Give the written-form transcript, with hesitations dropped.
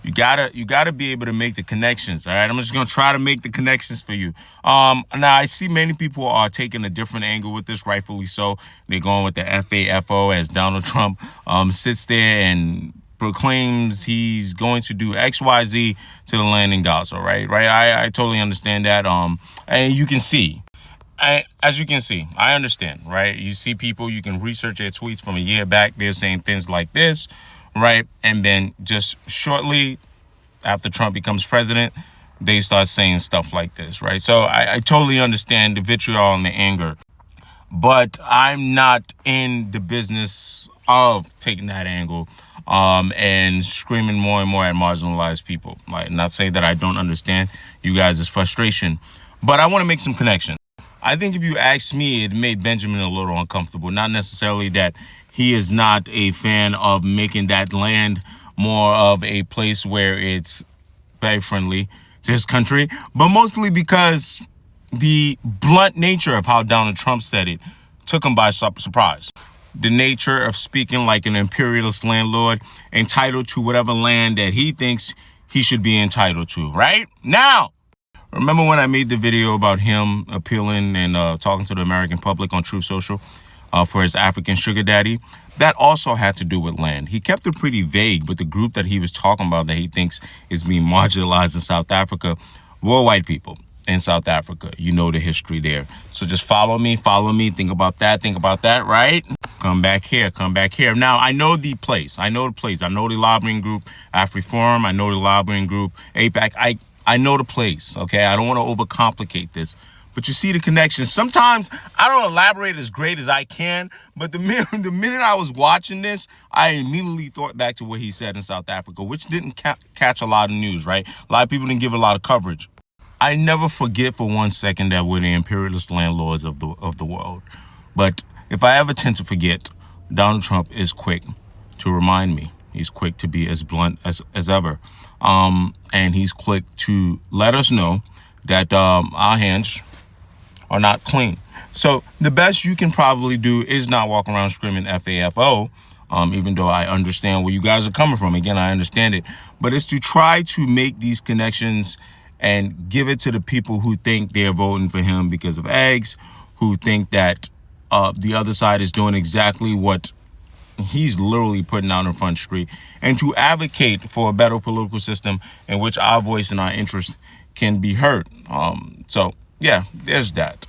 You gotta be able to make the connections. All right, I'm just gonna try to make the connections for you. Now I see many people are taking a different angle with this, rightfully so. They're going with the FAFO as Donald Trump sits there and proclaims he's going to do XYZ to the land in Gaza. Right. I totally understand that. And you can see. As you can see, I understand, right? You see people, you can research their tweets from a year back. They're saying things like this, right? And then just shortly after Trump becomes president, they start saying stuff like this, right? So I totally understand the vitriol and the anger, but I'm not in the business of taking that angle and screaming more and more at marginalized people. Like, not saying that I don't understand you guys' frustration, but I want to make some connections. I think if you ask me, it made Benjamin a little uncomfortable. Not necessarily that he is not a fan of making that land more of a place where it's very friendly to his country, but mostly because the blunt nature of how Donald Trump said it took him by surprise. The nature of speaking like an imperialist landlord, entitled to whatever land that he thinks he should be entitled to, right? Now, remember when I made the video about him appealing and talking to the American public on Truth Social for his African sugar daddy? That also had to do with land. He kept it pretty vague, but the group that he was talking about that he thinks is being marginalized in South Africa were white people in South Africa. You know the history there. So just follow me, think about that, right? Come back here. Now, I know the place. I know the lobbying group, AfriForum. I know the lobbying group, AIPAC. I know the place, okay? I don't want to overcomplicate this. But you see the connection. Sometimes I don't elaborate as great as I can, but the minute I was watching this, I immediately thought back to what he said in South Africa, which didn't catch a lot of news, right? A lot of people didn't give a lot of coverage. I never forget for 1 second that we're the imperialist landlords of the world. But if I ever tend to forget, Donald Trump is quick to remind me. He's quick to be as blunt as ever. And he's quick to let us know that our hands are not clean. So the best you can probably do is not walk around screaming FAFO, even though I understand where you guys are coming from. Again, I understand it. But it's to try to make these connections and give it to the people who think they're voting for him because of eggs, who think that the other side is doing exactly what he's literally putting out in Front Street, and to advocate for a better political system in which our voice and our interests can be heard. So, yeah, there's that.